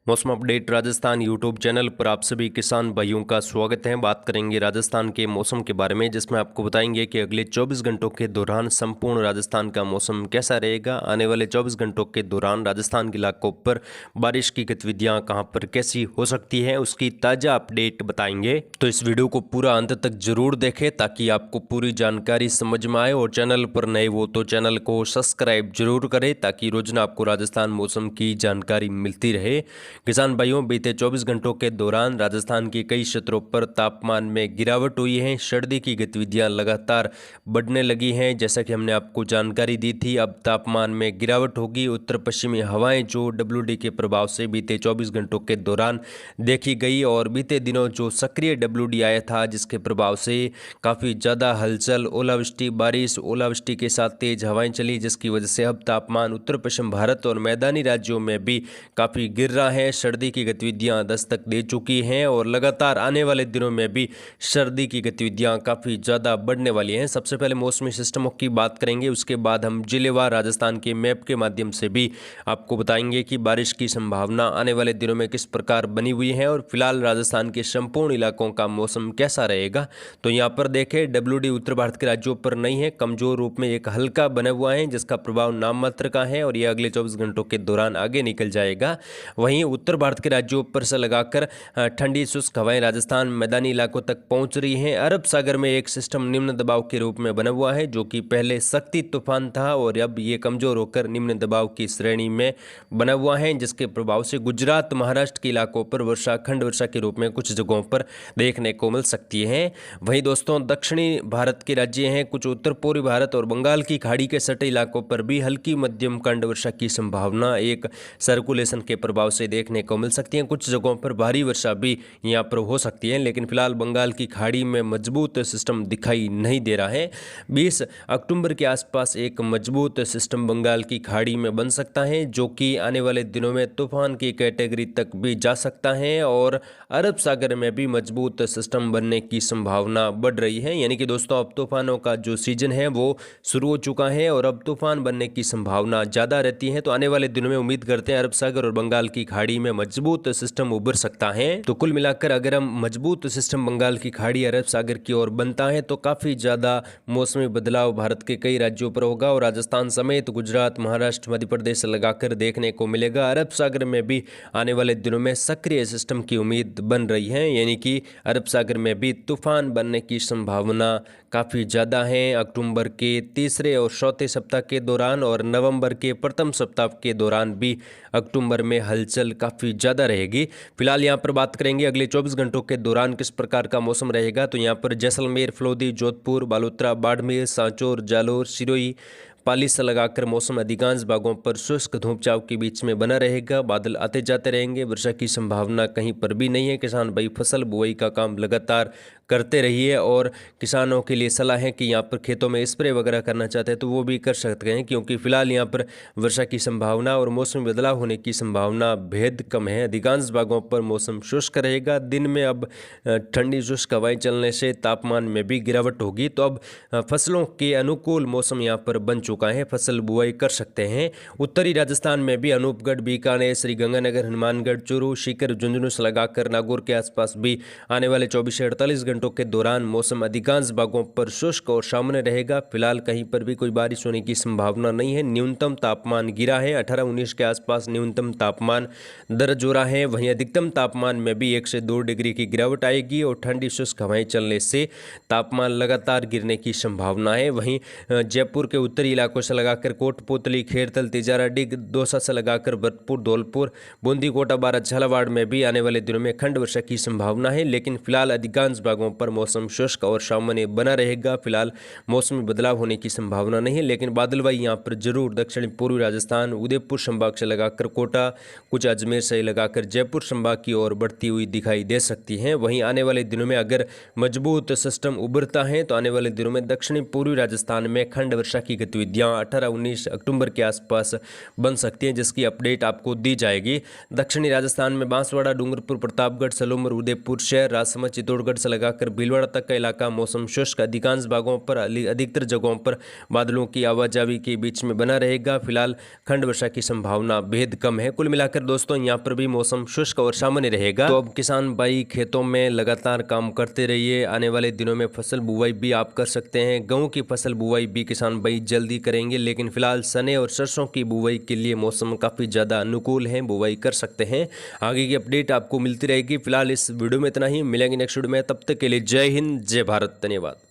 मौसम update Rajasthan YouTube channel पर आप सभी किसान भाइयों का स्वागत है। बात करेंगे राजस्थान के मौसम के बारे में, जिसमें आपको बताएंगे कि अगले 24 घंटों के दौरान संपूर्ण राजस्थान का मौसम कैसा रहेगा। आने वाले 24 घंटों के दौरान राजस्थान के इलाकों पर बारिश की गतिविधियां कहां पर कैसी हो सकती है, उसकी ताज़ा अपडेट बताएंगे। तो इस वीडियो को पूरा अंत तक जरूर देखें ताकि आपको पूरी जानकारी समझ में आए, और चैनल पर नए हो तो चैनल को सब्सक्राइब जरूर करें ताकि रोजाना आपको राजस्थान मौसम की जानकारी मिलती रहे। किसान भाइयों, बीते 24 घंटों के दौरान राजस्थान के कई क्षेत्रों पर तापमान में गिरावट हुई है। सर्दी की गतिविधियां लगातार बढ़ने लगी हैं। जैसा कि हमने आपको जानकारी दी थी, अब तापमान में गिरावट होगी। उत्तर पश्चिमी हवाएं जो WD के प्रभाव से बीते 24 घंटों के दौरान देखी गई, और बीते दिनों जो सक्रिय WD आया था जिसके प्रभाव से काफ़ी ज़्यादा हलचल, ओलावृष्टि, बारिश, ओलावृष्टि के साथ तेज हवाएं चली, जिसकी वजह से अब तापमान उत्तर पश्चिम भारत और मैदानी राज्यों में भी काफ़ी गिर रहा है। सर्दी की गतिविधियां दस्तक दे चुकी हैं और लगातार आने वाले दिनों में भी सर्दी की गतिविधियां काफ़ी ज़्यादा बढ़ने वाली हैं। सबसे पहले मौसमी सिस्टमों की बात करेंगे, उसके बाद हम जिलेवार राजस्थान के मैप के माध्यम से भी आपको बताएंगे कि बारिश की संभावना आने वाले दिनों में किस प्रकार बनी हुई है और फिलहाल राजस्थान के संपूर्ण इलाकों का मौसम कैसा रहेगा। तो यहाँ पर देखें, WD उत्तर भारत के राज्यों पर नहीं है, कमजोर रूप में एक हल्का बना हुआ है जिसका प्रभाव नाम मात्र का है और यह अगले 24 घंटों के दौरान आगे निकल जाएगा। वहीं उत्तर भारत के राज्यों पर से लगाकर ठंडी शुष्क हवाएं राजस्थान मैदानी इलाकों तक पहुंच रही हैं। अरब सागर में एक सिस्टम निम्न दबाव के रूप में बना हुआ है जो कि पहले सख्ती तूफान था और अब ये कमजोर होकर निम्न दबाव की श्रेणी में बना हुआ है, जिसके प्रभाव से गुजरात, महाराष्ट्र के इलाकों पर वर्षा, खंड वर्षा के रूप में कुछ जगहों पर देखने को मिल सकती है। वहीं दोस्तों, दक्षिणी भारत के राज्य हैं, कुछ उत्तर पूर्वी भारत और बंगाल की खाड़ी के सटे इलाकों पर भी हल्की मध्यम खंड वर्षा की संभावना एक सर्कुलेशन के प्रभाव से देखने को मिल सकती है। कुछ जगहों पर भारी वर्षा भी यहाँ पर हो सकती है, लेकिन फिलहाल बंगाल की खाड़ी में मजबूत सिस्टम दिखाई नहीं दे रहा है। 20 अक्टूबर के आसपास एक मजबूत सिस्टम बंगाल की खाड़ी में बन सकता है जो कि आने वाले दिनों में तूफान की कैटेगरी तक भी जा सकता है, और अरब सागर में भी मजबूत सिस्टम बनने की संभावना बढ़ रही है। यानी कि दोस्तों, अब तूफानों का जो सीजन है वो शुरू हो चुका है और अब तूफान बनने की संभावना ज़्यादा रहती है। तो आने वाले दिनों में उम्मीद करते हैं अरब सागर और बंगाल की खाड़ी में मजबूत सिस्टम उभर सकता है। तो कुल मिलाकर अगर हम मजबूत सिस्टम बंगाल की खाड़ी, अरब सागर की ओर बनता है तो काफ़ी ज़्यादा मौसमी बदलाव भारत के कई राज्यों पर होगा और राजस्थान समेत गुजरात, महाराष्ट्र, मध्य प्रदेश लगाकर देखने को मिलेगा। अरब सागर में भी आने वाले दिनों में सक्रिय सिस्टम की उम्मीद बन रही है, यानी कि अरब सागर में भी तूफान बनने की संभावना काफ़ी ज़्यादा है। अक्टूबर के तीसरे और चौथे सप्ताह के दौरान और नवंबर के प्रथम सप्ताह के दौरान भी अक्टूबर में हलचल काफ़ी ज़्यादा रहेगी। फिलहाल यहाँ पर बात करेंगे अगले 24 घंटों के दौरान किस प्रकार का मौसम रहेगा। तो यहाँ पर जैसलमेर, फलोदी, जोधपुर, बालोतरा, बाड़मेर, सांचौर, जालोर, सिरोही, पाली से लगाकर मौसम अधिकांश भागों पर शुष्क धूप छांव के बीच में बना रहेगा। बादल आते जाते रहेंगे, वर्षा की संभावना कहीं पर भी नहीं है। किसान भाई फसल बुआई का काम लगातार करते रहिए और किसानों के लिए सलाह है कि यहाँ पर खेतों में स्प्रे वगैरह करना चाहते हैं तो वो भी कर सकते हैं, क्योंकि फिलहाल यहाँ पर वर्षा की संभावना और मौसम बदलाव होने की संभावना बेहद कम है। अधिकांश भागों पर मौसम शुष्क रहेगा। दिन में अब ठंडी शुष्क हवाएं चलने से तापमान में भी गिरावट होगी। तो अब फसलों के अनुकूल मौसम यहाँ पर बन चुका है, फसल बुआई कर सकते हैं। उत्तरी राजस्थान में भी अनूपगढ़, बीकानेर, श्रीगंगानगर, हनुमानगढ़, चूरू, सीकर, झुंझुनू से लगाकर नागौर के आसपास भी आने वाले 24 से 48 घंटों के दौरान मौसम अधिकांश भागों पर शुष्क और सामान्य रहेगा। फिलहाल कहीं पर भी कोई बारिश होने की संभावना नहीं है। न्यूनतम तापमान गिरा है, 18-19 के आसपास न्यूनतम तापमान दर्ज हो रहा है। वहीं अधिकतम तापमान में भी 1 से 2 डिग्री की गिरावट आएगी और ठंडी शुष्क हवाएं चलने से तापमान लगातार गिरने की संभावना है। वहीं जयपुर के उत्तरी इलाकों से लगाकर कोटपुतली, खेरतल, तिजारा, डिग, दौसा से लगाकर भरतपुर, धौलपुर, बूंदी, कोटा, बारां, झालावाड़ में भी आने वाले दिनों में खंड वर्षा की संभावना है, लेकिन फिलहाल अधिकांश भागों पर मौसम शुष्क और सामान्य बना रहेगा। फिलहाल मौसमी बदलाव होने की संभावना नहीं है, लेकिन बादलवाई यहाँ पर जरूर दक्षिण पूर्वी राजस्थान, उदयपुर संभाग से लगाकर कोटा, कुछ अजमेर से लगाकर जयपुर संभाग की ओर बढ़ती हुई दिखाई दे सकती है। वहीं आने वाले दिनों में अगर मजबूत सिस्टम उभरता है तो आने वाले दिनों में दक्षिणी पूर्वी राजस्थान में खंड वर्षा की गतिविधि गतिविधियाँ 18-19 अक्टूबर के आसपास बन सकती हैं, जिसकी अपडेट आपको दी जाएगी। दक्षिणी राजस्थान में बांसवाड़ा, डूंगरपुर, प्रतापगढ़, सलूमर, उदयपुर शहर, राजसमंद, चित्तौड़गढ़ से लगाकर भीलवाड़ा तक का इलाका मौसम शुष्क, अधिकांश भागों पर अधिकतर जगहों पर बादलों की आवाजाही के बीच में बना रहेगा। फिलहाल खंड वर्षा की संभावना बेहद कम है। कुल मिलाकर दोस्तों यहाँ पर भी मौसम शुष्क और सामान्य रहेगा। तो अब किसान भाई खेतों में लगातार काम करते रहिए। आने वाले दिनों में फसल बुवाई भी आप कर सकते हैं। गेहूं की फसल बुवाई भी किसान भाई जल्दी करेंगे, लेकिन फिलहाल चने और सरसों की बुवाई के लिए मौसम काफ़ी ज़्यादा अनुकूल है, बुवाई कर सकते हैं। आगे की अपडेट आपको मिलती रहेगी। फिलहाल इस वीडियो में इतना ही, मिलेंगे नेक्स्ट वीडियो में। तब तक के लिए जय हिंद, जय भारत, धन्यवाद।